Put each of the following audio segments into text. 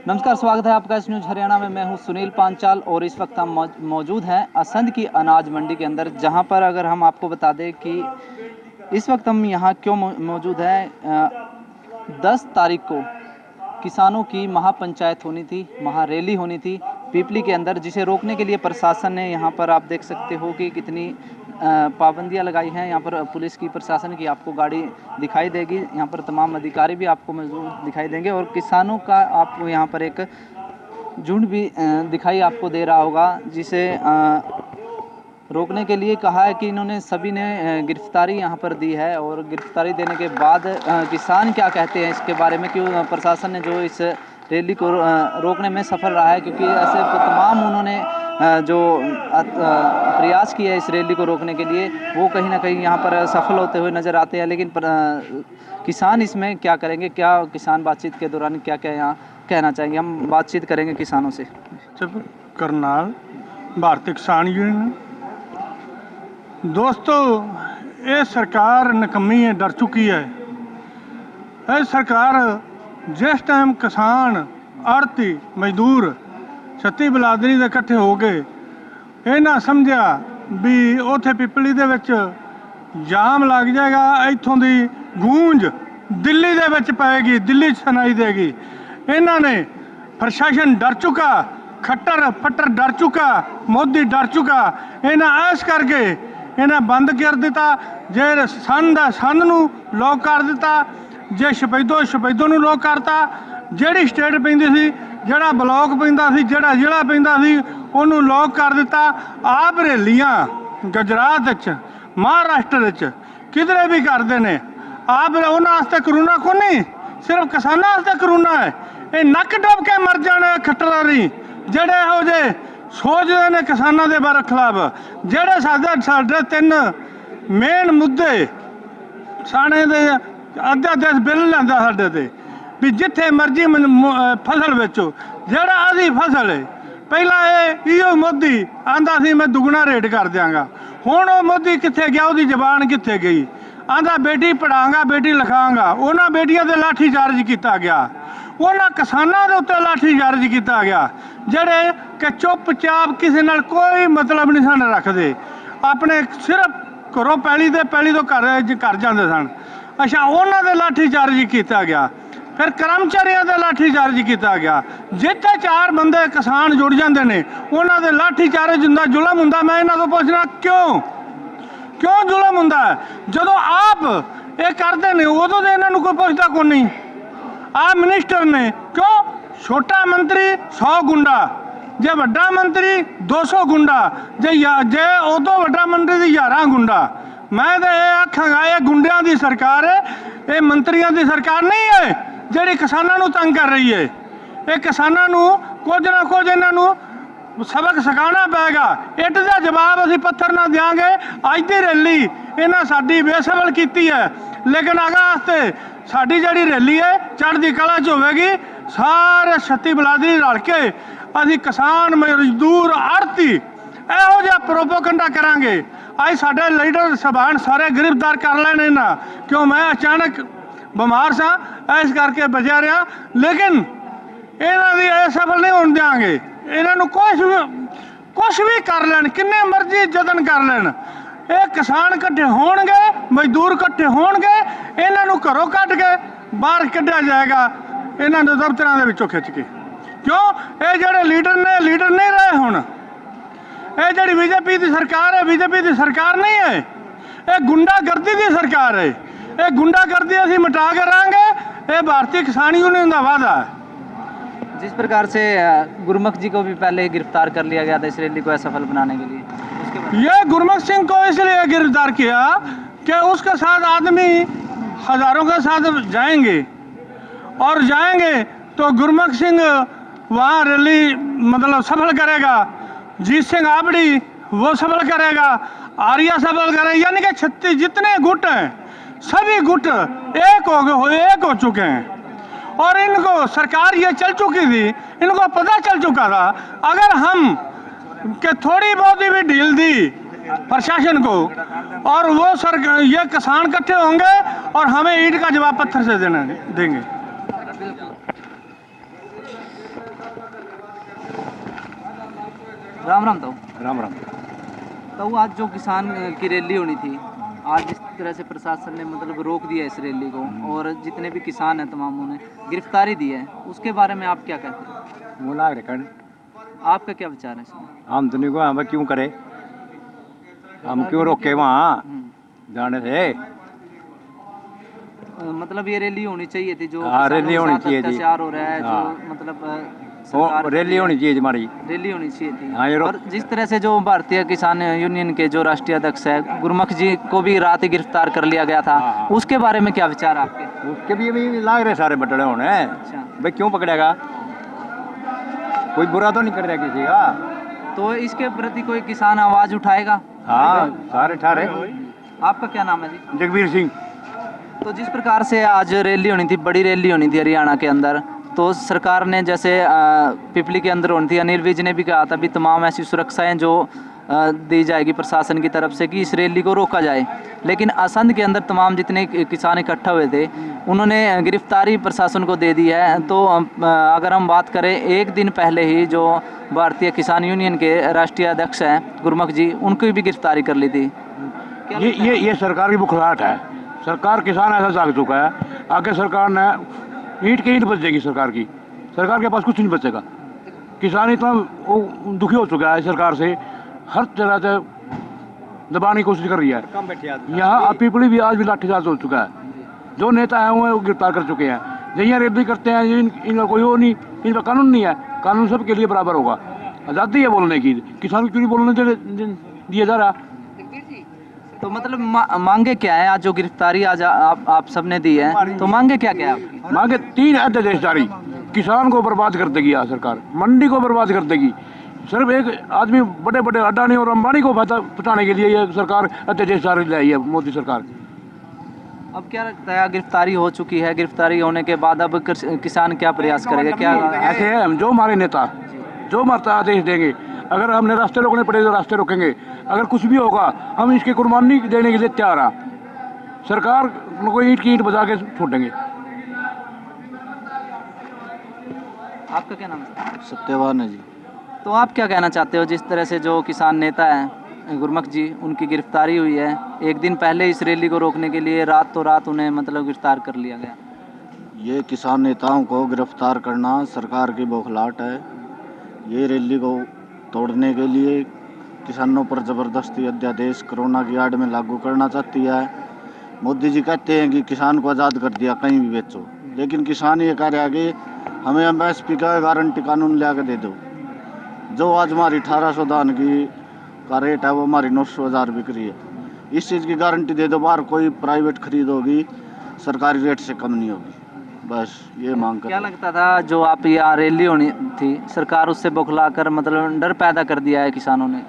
नमस्कार, स्वागत है आपका इस न्यूज हरियाणा में। मैं हूं सुनील पांचाल और इस वक्त हम मौजूद हैं असंध की अनाज मंडी के अंदर, जहां पर अगर हम आपको बता दें कि इस वक्त हम यहां क्यों मौजूद हैं। 10 तारीख को किसानों की महापंचायत होनी थी, महारैली होनी थी पीपली के अंदर, जिसे रोकने के लिए प्रशासन ने यहाँ पर आप देख सकते हो कि कितनी पाबंदियां लगाई हैं। यहाँ पर पुलिस की, प्रशासन की आपको गाड़ी दिखाई देगी, यहाँ पर तमाम अधिकारी भी आपको मौजूद दिखाई देंगे और किसानों का आपको यहाँ पर एक झुंड भी दिखाई आपको दे रहा होगा, जिसे रोकने के लिए कहा है कि इन्होंने सभी ने गिरफ्तारी यहाँ पर दी है। और गिरफ्तारी देने के बाद किसान क्या कहते हैं इसके बारे में, क्यों प्रशासन ने जो इस रैली को रोकने में सफल रहा है, क्योंकि ऐसे तो तमाम उन्होंने जो प्रयास किया है इस रैली को रोकने के लिए, वो कहीं ना कहीं यहाँ पर सफल होते हुए नज़र आते हैं। लेकिन किसान इसमें क्या करेंगे, क्या किसान बातचीत के दौरान क्या क्या यहाँ कहना चाहेंगे, हम बातचीत करेंगे किसानों से। करनाल भारतीय किसान यूनियन। दोस्तों, ये सरकार निकम्मी है, डर चुकी है। ये सरकार जिस टाइम किसान, आड़ती, मजदूर छत्ती बलादरी ਦੇ ਇਕੱਠੇ ਹੋ ਕੇ ਇਹ ਨਾ ਸਮਝਿਆ ਵੀ ਉੱਥੇ ਪਿਪਲੀ ਦੇ ਵਿੱਚ ਜਾਮ ਲੱਗ ਜਾਏਗਾ, ਇੱਥੋਂ ਦੀ ਗੂੰਜ ਦਿੱਲੀ ਦੇ ਵਿੱਚ ਪਏਗੀ, ਦਿੱਲੀ ਸੁਣਾਈ ਦੇਗੀ। ਇਹਨਾਂ ਨੇ ਪ੍ਰਸ਼ਾਸਨ ਡਰ ਚੁੱਕਾ, ਖੱਟਰ ਫੱਟਰ ਡਰ ਚੁੱਕਾ, ਮੋਦੀ ਡਰ ਚੁੱਕਾ। ਇਹਨਾਂ ਐਸ ਕਰਕੇ ਇਹਨਾਂ ਬੰਦ ਕਰ ਦਿੱਤਾ। ਜੇ ਸੰਨ ਨੂੰ ਲੋਕ ਕਰ ਦਿੱਤਾ, ਜੇ ਸ਼ਪੈਦੋ ਨੂੰ ਲੋਕ ਕਰਤਾ। ਜਿਹੜੀ ਸਟੇਟ ਪੈਂਦੀ ਸੀ, ਜਿਹੜਾ ਬਲੋਕ ਪੈਂਦਾ ਸੀ, ਜਿਹੜਾ ਜ਼ਿਲ੍ਹਾ ਪੈਂਦਾ ਸੀ, ਉਹਨੂੰ ਲੋਕ ਕਰ ਦਿੱਤਾ। ਆਪ ਰੈਲੀਆਂ ਗੁਜਰਾਤ ਵਿੱਚ, ਮਹਾਰਾਸ਼ਟਰ ਵਿੱਚ ਕਿਧਰੇ ਵੀ ਕਰਦੇ ਨੇ। ਆਪ ਉਹਨਾਂ ਵਾਸਤੇ ਕਰੋਨਾ ਕੋ ਨਹੀਂ, ਸਿਰਫ ਕਿਸਾਨਾਂ ਵਾਸਤੇ ਕਰੋਨਾ ਹੈ। ਇਹ ਨੱਕ ਡੁੱਬ ਕੇ ਮਰ ਜਾਣ ਖੱਟਰਾਰੀ ਜਿਹੜੇ ਇਹੋ ਜਿਹੇ ਸੋਚਦੇ ਨੇ ਕਿਸਾਨਾਂ ਦੇ ਬਾਰੇ ਖਿਲਾਫ। ਜਿਹੜੇ ਸਾਡੇ 3 ਮੇਨ ਮੁੱਦੇ ਸਾਣੇ ਦੇ ਅੱਧੇ ਬਿੱਲ ਲੈਂਦਾ ਸਾਡੇ ਤੇ ਵੀ ਜਿੱਥੇ ਮਰਜ਼ੀ ਫਸਲ ਵੇਚੋ। ਜਿਹੜਾ ਆਦੀ ਫਸਲ ਹੈ, ਪਹਿਲਾਂ ਇਹੋ ਮੋਦੀ ਆਂਦਾ ਸੀ ਮੈਂ ਦੁੱਗਣਾ ਰੇਟ ਕਰ ਦਿਆਂਗਾ। ਹੁਣ ਉਹ ਮੋਦੀ ਕਿੱਥੇ ਗਿਆ, ਉਹਦੀ ਜ਼ਬਾਨ ਕਿੱਥੇ ਗਈ। ਆਂਦਾ ਬੇਟੀ ਪੜਾਂਗਾ, ਬੇਟੀ ਲਿਖਾਂਗਾ। ਉਹਨਾਂ ਬੇਟੀਆਂ ਤੇ ਲਾਠੀ ਚਾਰਜ ਕੀਤਾ ਗਿਆ, ਉਹਨਾਂ ਕਿਸਾਨਾਂ ਦੇ ਉੱਤੇ ਲਾਠੀ ਚਾਰਜ ਕੀਤਾ ਗਿਆ, ਜਿਹੜੇ ਕਿ ਚੁੱਪਚਾਪ ਕਿਸੇ ਨਾਲ ਕੋਈ ਮਤਲਬ ਨਹੀਂ ਸਨ ਰੱਖਦੇ, ਆਪਣੇ ਸਿਰਫ ਘਰੋਂ ਪੈਲੀ ਤੋਂ ਘਰ ਜਾਂਦੇ ਸਨ। ਅੱਛਾ, ਉਹਨਾਂ ਦੇ ਲਾਠੀ ਚਾਰਜ ਕੀਤਾ ਗਿਆ। ਫਿਰ ਕਰਮਚਾਰੀਆਂ ਦਾ ਲਾਠੀ ਚਾਰਜ ਕੀਤਾ ਗਿਆ। ਜਿੱਥੇ 4 ਬੰਦੇ ਕਿਸਾਨ ਜੁੜ ਜਾਂਦੇ ਨੇ, ਉਹਨਾਂ ਦੇ ਲਾਠੀ ਚਾਰਜ ਹੁੰਦਾ, ਜ਼ੁਲਮ ਹੁੰਦਾ। ਮੈਂ ਇਹਨਾਂ ਤੋਂ ਪੁੱਛਣਾ ਕਿਉਂ ਜ਼ੁਲਮ ਹੁੰਦਾ? ਜਦੋਂ ਆਪ ਇਹ ਕਰਦੇ ਨੇ ਉਦੋਂ ਦੇ ਇਹਨਾਂ ਨੂੰ ਕੋਈ ਪੁੱਛਦਾ ਕੋਈ ਨਹੀਂ। ਆਪ ਮਿਨਿਸਟਰ ਨੇ, ਕਿਉਂ? ਛੋਟਾ ਮੰਤਰੀ 100 ਗੁੰਡਾ, ਜੇ ਵੱਡਾ ਮੰਤਰੀ 200 ਗੁੰਡਾ, ਜੇ ਉਦੋਂ ਵੱਡਾ ਮੰਤਰੀ ਦੀ 11 ਗੁੰਡਾ। ਮੈਂ ਤਾਂ ਇਹ ਆਖਾਂਗਾ, ਇਹ ਗੁੰਡਿਆਂ ਦੀ ਸਰਕਾਰ ਹੈ, ਇਹ ਮੰਤਰੀਆਂ ਦੀ ਸਰਕਾਰ ਨਹੀਂ ਹੈ ਜਿਹੜੀ ਕਿਸਾਨਾਂ ਨੂੰ ਤੰਗ ਕਰ ਰਹੀ ਹੈ। ਇਹ ਕਿਸਾਨਾਂ ਨੂੰ ਕੁਝ ਨਾ ਕੁਝ ਇਹਨਾਂ ਨੂੰ ਸਬਕ ਸਿਖਾਉਣਾ ਪਏਗਾ। ਇੱਟ ਦਾ ਜਵਾਬ ਅਸੀਂ ਪੱਥਰ ਨਾਲ ਦਿਆਂਗੇ। ਅੱਜ ਦੀ ਰੈਲੀ ਇਹਨਾਂ ਸਾਡੀ ਬੇਸਬਲ ਕੀਤੀ ਹੈ, ਲੇਕਿਨ ਅਗਾਂਹ ਵਾਸਤੇ ਸਾਡੀ ਜਿਹੜੀ ਰੈਲੀ ਹੈ ਚੜ੍ਹਦੀ ਕਲਾ 'ਚ ਹੋਵੇਗੀ। ਸਾਰੇ ਛੱਤੀ ਬਲਾਦਰੀ ਰਲ ਕੇ ਅਸੀਂ ਕਿਸਾਨ, ਮਜ਼ਦੂਰ, ਆੜਤੀ ਇਹੋ ਜਿਹਾ ਪ੍ਰੋਪੋਗੰਡਾ ਕਰਾਂਗੇ। ਅੱਜ ਸਾਡੇ ਲੀਡਰ ਸਭਾਨ ਸਾਰੇ ਗ੍ਰਿਫਤਾਰ ਕਰ ਲੈਣੇ ਨਾ, ਕਿਉਂ ਮੈਂ ਅਚਾਨਕ ਬਿਮਾਰ ਸਾਂ, ਇਸ ਕਰਕੇ ਬਚਿਆ ਰਿਹਾ। ਲੇਕਿਨ ਇਹਨਾਂ ਦੀ ਇਹ ਸਫਲ ਨਹੀਂ ਹੋਣ ਦਿਆਂਗੇ। ਇਹਨਾਂ ਨੂੰ ਕੁਛ ਵੀ ਕਰ ਲੈਣ, ਕਿੰਨੇ ਮਰਜ਼ੀ ਯਤਨ ਕਰ ਲੈਣ, ਇਹ ਕਿਸਾਨ ਇਕੱਠੇ ਹੋਣਗੇ, ਮਜ਼ਦੂਰ ਇਕੱਠੇ ਹੋਣਗੇ, ਇਹਨਾਂ ਨੂੰ ਘਰੋਂ ਕੱਢ ਕੇ ਬਾਹਰ ਕੱਢਿਆ ਜਾਏਗਾ, ਇਹਨਾਂ ਦੇ ਦਫ਼ਤਰਾਂ ਦੇ ਵਿੱਚੋਂ ਖਿੱਚ ਕੇ। ਕਿਉਂ? ਇਹ ਜਿਹੜੇ ਲੀਡਰ ਨਹੀਂ ਰਹੇ ਹੁਣ। ਇਹ ਜਿਹੜੀ ਬੀਜੇਪੀ ਦੀ ਸਰਕਾਰ ਹੈ, ਬੀਜੇਪੀ ਦੀ ਸਰਕਾਰ ਨਹੀਂ ਹੈ, ਇਹ ਗੁੰਡਾਗਰਦੀ ਦੀ ਸਰਕਾਰ ਹੈ। ਇਹ गुंडागर्दी असी मिटा के रहेंगे, ये भारतीय किसान यूनियन का वादा है। जिस प्रकार से गुरमुख जी को भी पहले गिरफ्तार कर लिया गया था इस रैली को असफल बनाने के लिए, ये गुरमुख सिंह को इसलिए गिरफ्तार किया कि उसके साथ आदमी हज़ारों के साथ जाएंगे और जाएंगे तो गुरमुख सिंह वहाँ रैली मतलब सफल करेगा, जीत सिंह आबड़ी वो सफल करेगा, आर्या सफल करेगा। यानी कि 36 जितने गुट हैं सभी गुट एक हो चुके हैं और इनको सरकार ये चल चुकी थी, इनको पता चल चुका था। अगर हम के थोड़ी बहुत भी ढील दी प्रशासन को और वो ये किसान इकट्ठे होंगे और हमें ईंट का जवाब पत्थर से देंगे। राम राम तो राम राम। तो आज जो किसान की रैली होनी थी, आज जिस तरह से प्रशासन ने मतलब रोक दिया इस रैली को और जितने भी किसान हैं तमाम उन्हें गिरफ्तारी दी है, उसके बारे में आप क्या कहते हैं? वो लाग रहे आपका क्या विचार है इसमें? हम तो नहीं को हम क्यों करे, हम क्यों रोके वहाँ जाने से। मतलब ये रैली होनी चाहिए थी जो हाँ, रैली किसानों के होनी साथ चाहिए थी। अत्याचार हो रहा है, हाँ। जो मतलब वो सरकार रैली होनी चाहिए हमारी। रैली होनी चाहिए थी। हाँ, ये और जिस तरह से जो भारतीय किसान यूनियन के जो राष्ट्रीय अध्यक्ष है गुरमुख जी को भी रात ही गिरफ्तार कर लिया गया था, हाँ। उसके बारे में क्या विचार है आपके? उसके भी अभी लाग रहे सारे बटड़े होने। अच्छा, भाई क्यों पकड़ेगा, कोई बुरा तो नहीं कर रहा किसी का। तो इसके प्रति कोई किसान आवाज उठाएगा? हाँ, सारे ठारे। आपका क्या नाम है जी? जगबीर सिंह। तो जिस प्रकार से आज रैली होनी थी, बड़ी रैली होनी थी हरियाणा के अंदर, तो सरकार ने जैसे पिपली के अंदर होनी थी, अनिल विज ने भी कहा था भी तमाम ऐसी सुरक्षाएं जो दी जाएगी प्रशासन की तरफ से कि इस रैली को रोका जाए, लेकिन असंध के अंदर तमाम जितने किसान इकट्ठा हुए थे उन्होंने गिरफ्तारी प्रशासन को दे दी है। तो अगर हम बात करें, एक दिन पहले ही जो भारतीय किसान यूनियन के राष्ट्रीय अध्यक्ष हैं गुरमुख जी, उनको भी गिरफ्तारी कर ली थी। क्या लगता है? ये सरकार की बुखलाहट है। सरकार किसान ऐसा जाग चुका है, आगे सरकार ने ईंट की ईंट बच जाएगी। सरकार के पास कुछ नहीं बचेगा। किसान इतना वो दुखी हो चुका है सरकार से, हर तरह से दबाने की कोशिश कर रही है। यहाँ पिपली भी आज भी लाठीचार्ज हो चुका है। जो नेता हैं वो गिरफ्तार कर चुके हैं। जहाँ रैली करते हैं इनका कोई वो नहीं, इनका कानून नहीं है। कानून सबके लिए बराबर होगा। आज़ादी है बोलने की, किसान को क्यों नहीं बोलने दिया जा रहा। तो मतलब मांगे क्या है? आज जो गिरफ्तारी आज आप सबने दी है, तो मांगे क्या क्या है आपकी? मांगे 3 अध्यादेश जारी। किसान को बर्बाद कर देगी आज सरकार, मंडी को बर्बाद कर देगी। सिर्फ एक आदमी बड़े बड़े अडानी और अंबानी को फायदा पहुंचाने के लिए ये सरकार अध्यादेश जारी लाई है, मोदी सरकार। अब क्या लगता है, गिरफ्तारी हो चुकी है, गिरफ्तारी होने के बाद अब किसान क्या प्रयास करेगा? क्या ऐसे है, हम जो हमारे नेता जो हमारा आदेश देंगे, अगर हमने रास्ते रोकने पड़े तो रास्ते रोकेंगे। अगर कुछ भी होगा हम इसकी कुर्बानी देने के लिए तैयार हैं। सरकार को ईंट की ईंट बजा के छोड़ेंगे। आपका क्या नाम है? सत्यवान है जी। तो आप क्या कहना चाहते हो, जिस तरह से जो किसान नेता हैं गुरमुख जी, उनकी गिरफ्तारी हुई है, एक दिन पहले इस रैली को रोकने के लिए रात उन्हें मतलब गिरफ्तार कर लिया गया? ये किसान नेताओं को गिरफ्तार करना सरकार की बौखलाहट है। ये रैली को तोड़ने के लिए किसानों पर ज़बरदस्ती अध्यादेश कोरोना की आड़ में लागू करना चाहती है। मोदी जी कहते हैं कि किसान को आज़ाद कर दिया, कहीं भी बेचो, लेकिन किसान ये कह रहा है कि हमें MSP का गारंटी कानून ला के दे दो। जो आज हमारी 1800 धान की का रेट है वो हमारी 900,000 बिक रही है। इस चीज़ की गारंटी दे दो, बाहर कोई प्राइवेट खरीद होगी सरकारी रेट से कम नहीं होगी। बस ये मांग कर। क्या लगता था जो आप यहाँ रैली होनी थी, सरकार उससे बौखलाकर मतलब डर पैदा कर दिया है किसानों ने?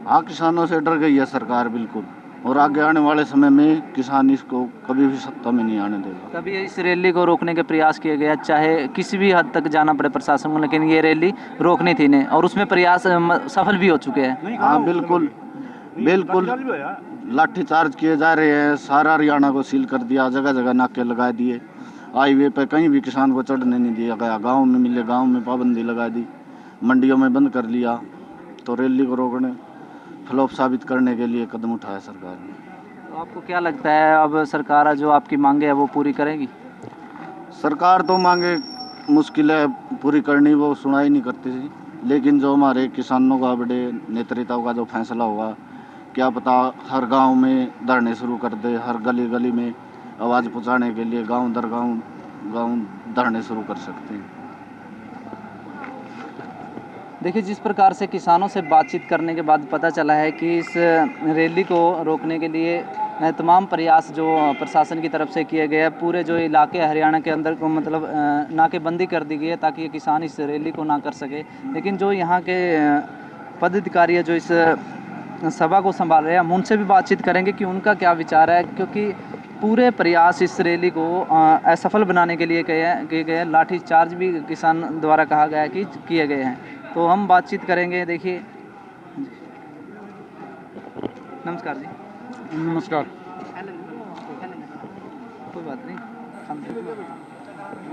हाँ, किसानों से डर गई है सरकार बिल्कुल, और आगे आने वाले समय में किसान इसको कभी भी सत्ता में नहीं आने देगा। तभी इस रैली को रोकने के प्रयास किए गए, चाहे किसी भी हद तक जाना पड़े प्रशासन को, लेकिन ये रैली रोकनी थी इन्हें, और उसमें प्रयास सफल भी हो चुके हैं। हाँ बिल्कुल बिल्कुल, लाठीचार्ज किए जा रहे हैं। सारा हरियाणा को सील कर दिया, जगह जगह नाके लगा दिए। हाईवे पे कहीं भी किसान को चढ़ने नहीं दिया गया। गांव में मिले गांव में पाबंदी लगा दी, मंडियों में बंद कर लिया। तो रैली को रोकने फ्लॉप साबित करने के लिए कदम उठाया सरकार ने। तो आपको क्या लगता है, अब सरकार जो आपकी मांगे है वो पूरी करेगी? सरकार तो मांगे मुश्किल है पूरी करनी, वो सुनाई नहीं करती थी। लेकिन जो हमारे किसानों का बड़े नेतृत्व का जो फैसला होगा, क्या पता हर गांव में धरने शुरू कर दे, हर गली गली में आवाज़ पहुंचाने के लिए गांव दर गांव धरने शुरू कर सकते हैं। देखिए, जिस प्रकार से किसानों से बातचीत करने के बाद पता चला है कि इस रैली को रोकने के लिए तमाम प्रयास जो प्रशासन की तरफ से किए गए हैं, पूरे जो इलाके हरियाणा के अंदर को मतलब नाकेबंदी कर दी गई है ताकि ये किसान इस रैली को ना कर सके। लेकिन जो यहाँ के पदाधिकारी है जो इस सभा को संभाल रहे हैं, हम उनसे भी बातचीत करेंगे कि उनका क्या विचार है, क्योंकि पूरे प्रयास इस रैली को असफल बनाने के लिए किए गए हैं। लाठी चार्ज भी किसान द्वारा कहा गया है कि किए गए हैं। तो हम बातचीत करेंगे। देखिए, नमस्कार जी। नमस्कार। कोई बात नहीं,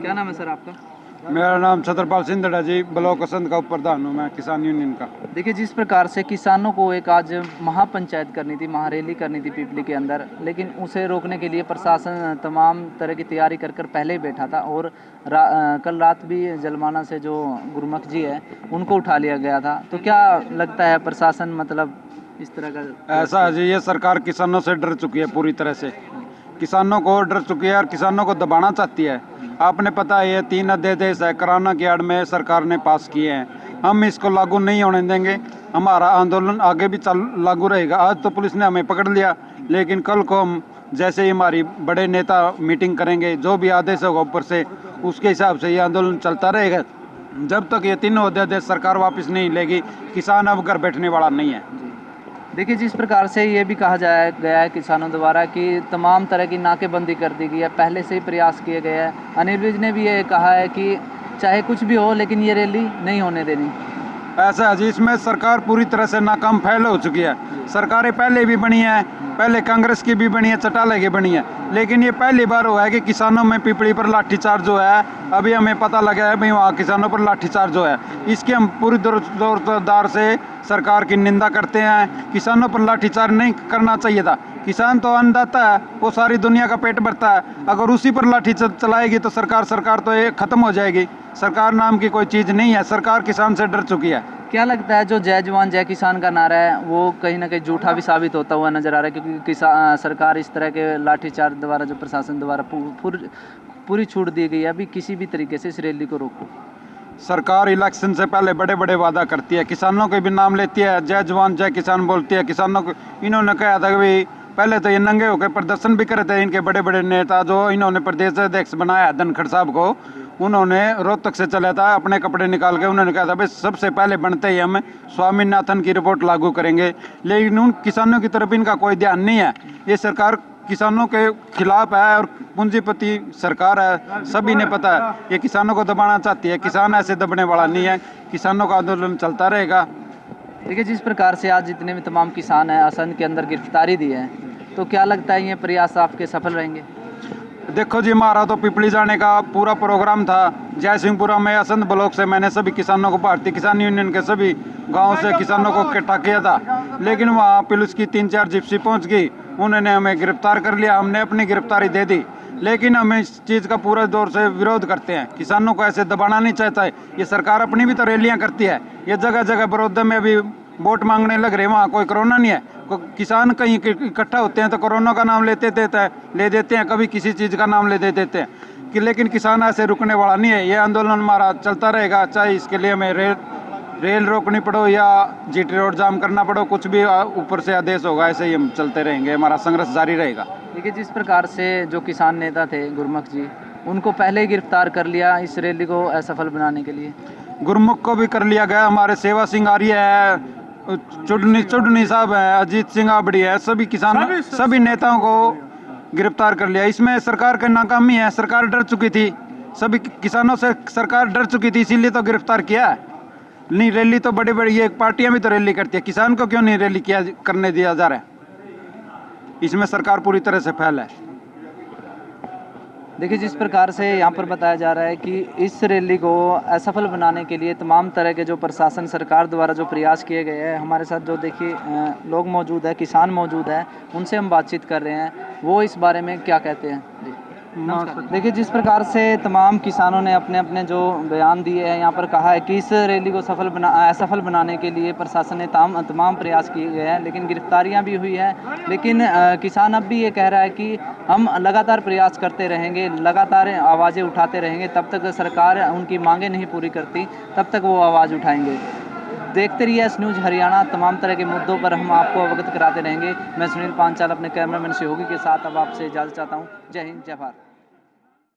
क्या नाम है सर आपका? मेरा नाम छतरपाल सिंधड़ा जी, ब्लॉक असंध का उप प्रधान हूँ मैं, किसान यूनियन का। देखिए, जिस प्रकार से किसानों को एक आज महापंचायत करनी थी, महारैली करनी थी पीपली के अंदर, लेकिन उसे रोकने के लिए प्रशासन तमाम तरह की तैयारी कर कर पहले ही बैठा था और कल रात भी जलमाना से जो गुरमुख जी है उनको उठा लिया गया था। तो क्या लगता है प्रशासन मतलब इस तरह का? ऐसा है जी, ये सरकार किसानों से डर चुकी है, पूरी तरह से किसानों को डर चुकी है और किसानों को दबाना चाहती है। आपने पता है ये 3 अध्यादेश है कोरोना की आड़ में सरकार ने पास किए हैं, हम इसको लागू नहीं होने देंगे। हमारा आंदोलन आगे भी लागू रहेगा। आज तो पुलिस ने हमें पकड़ लिया, लेकिन कल को हम जैसे ही हमारी बड़े नेता मीटिंग करेंगे, जो भी आदेश होगा ऊपर से, उसके हिसाब से ये आंदोलन चलता रहेगा जब तक ये 3 अध्यादेश सरकार वापस नहीं लेगी। किसान अब घर बैठने वाला नहीं है। देखिए, जिस प्रकार से ये भी कहा जाया गया है किसानों द्वारा कि तमाम तरह की नाकेबंदी कर दी गई है, पहले से ही प्रयास किए गए हैं। अनिल विज ने भी ये कहा है कि चाहे कुछ भी हो लेकिन ये रैली नहीं होने देनी। ऐसा है जी, इसमें सरकार पूरी तरह से नाकाम फैल हो चुकी है। सरकारें पहले भी बनी है, पहले कांग्रेस की भी बनी है, चटाले की बनी है, लेकिन ये पहली बार हुआ है कि किसानों में पीपली पर लाठीचार्ज जो है, अभी हमें पता लगा है भाई वहाँ किसानों पर लाठीचार्ज जो है, इसके हम पूरी जोरदार से सरकार की निंदा करते हैं। किसानों पर लाठीचार्ज नहीं करना चाहिए था। किसान तो अन्नदाता है, वो सारी दुनिया का पेट भरता है। अगर उसी पर लाठी चलाएगी तो सरकार तो ये खत्म हो जाएगी। सरकार नाम की कोई चीज़ नहीं है। सरकार किसान से डर चुकी है। क्या लगता है जो जय जवान जय किसान का नारा है वो कहीं ना कहीं झूठा भी साबित होता हुआ नजर आ रहा है, क्योंकि सरकार इस तरह के लाठीचार्ज द्वारा जो प्रशासन द्वारा पूरी छूट दी गई है अभी किसी भी तरीके से इस रैली को रोको। सरकार इलेक्शन से पहले बड़े बड़े वादा करती है, किसानों के भी नाम लेती है, जय जवान जय किसान बोलती है। किसानों को इन्होंने कहा था कि भाई पहले तो ये नंगे होकर प्रदर्शन भी करे थे। इनके बड़े बड़े नेता जो इन्होंने प्रदेश अध्यक्ष बनाया धनखड़ साहब को, उन्होंने रोहतक से चला था अपने कपड़े निकाल के, उन्होंने कहा था भाई सबसे पहले बनते ही हम स्वामीनाथन की रिपोर्ट लागू करेंगे, लेकिन उन किसानों की तरफ इनका कोई ध्यान नहीं है। ये सरकार किसानों के खिलाफ है और पूंजीपति सरकार है, सभी ने पता है। ये किसानों को दबाना चाहती है, किसान ऐसे दबने वाला नहीं है। किसानों का आंदोलन चलता रहेगा। देखिए, जिस प्रकार से आज जितने भी तमाम किसान हैं असंध के अंदर गिरफ्तारी दी है, तो क्या लगता है ये प्रयास आपके सफल रहेंगे? देखो जी, हमारा तो पिपली जाने का पूरा प्रोग्राम था। जयसिंहपुरा में असंध ब्लॉक से मैंने सभी किसानों को, भारतीय किसान यूनियन के सभी गांव से किसानों को इकट्ठा किया था, लेकिन वहाँ पुलिस की 3-4 जिप्सी पहुँच गई, उन्होंने हमें गिरफ्तार कर लिया। हमने अपनी गिरफ्तारी दे दी, लेकिन हम इस चीज़ का पूरा दौर से विरोध करते हैं। किसानों को ऐसे दबाना नहीं चाहता है। ये सरकार अपनी भी तो रैलियाँ करती है, ये जगह जगह बड़ौदा में अभी वोट मांगने लग रहे हैं, वहाँ कोई कोरोना नहीं है। किसान कहीं इकट्ठा होते हैं तो कोरोना का नाम ले देते हैं, कभी किसी चीज़ का नाम ले देते हैं कि, लेकिन किसान ऐसे रुकने वाला नहीं है। ये आंदोलन हमारा चलता रहेगा, चाहे इसके लिए हमें रेल रोकनी पड़ो या जीटी रोड जाम करना पड़ो, कुछ भी ऊपर से आदेश होगा, ऐसे ही हम चलते रहेंगे, हमारा संघर्ष जारी रहेगा। देखिए, जिस प्रकार से जो किसान नेता थे गुरमुख जी, उनको पहले ही गिरफ्तार कर लिया इस रैली को असफल बनाने के लिए। गुरमुख को भी कर लिया गया, हमारे सेवा सिंह आर्य है, चुडनी साहब है, अजीत सिंह आबड़ी है, सभी किसान सभी नेताओं को गिरफ्तार कर लिया। इसमें सरकार की नाकामी है। सरकार डर चुकी थी, सभी किसानों से सरकार डर चुकी थी, इसीलिए तो गिरफ्तार किया है। नहीं, रैली तो बड़ी बड़ी ये पार्टियां भी तो रैली करती है, किसान को क्यों नहीं रैली करने दिया जा रहा है? इसमें सरकार पूरी तरह से फेल है। देखिए, जिस प्रकार से यहाँ पर बताया जा रहा है कि इस रैली को असफल बनाने के लिए तमाम तरह के जो प्रशासन सरकार द्वारा जो प्रयास किए गए हैं, हमारे साथ जो देखिए लोग मौजूद है, किसान मौजूद है, उनसे हम बातचीत कर रहे हैं, वो इस बारे में क्या कहते हैं। जी देखिए, जिस प्रकार से तमाम किसानों ने अपने अपने जो बयान दिए हैं, यहाँ पर कहा है कि इस रैली को असफल बनाने के लिए प्रशासन ने तमाम प्रयास किए गए हैं, लेकिन गिरफ्तारियां भी हुई है। लेकिन किसान अब भी ये कह रहा है कि हम लगातार प्रयास करते रहेंगे, लगातार आवाज़ें उठाते रहेंगे, तब तक सरकार उनकी मांगें नहीं पूरी करती, तब तक वो आवाज़ उठाएंगे। देखते रहिए एस न्यूज़ हरियाणा, तमाम तरह के मुद्दों पर हम आपको अवगत कराते रहेंगे। मैं सुनील पांचाल अपने कैमरामैन सहयोगी के साथ अब आपसे इजाज़त चाहता हूँ। जय हिंद, जय भारत।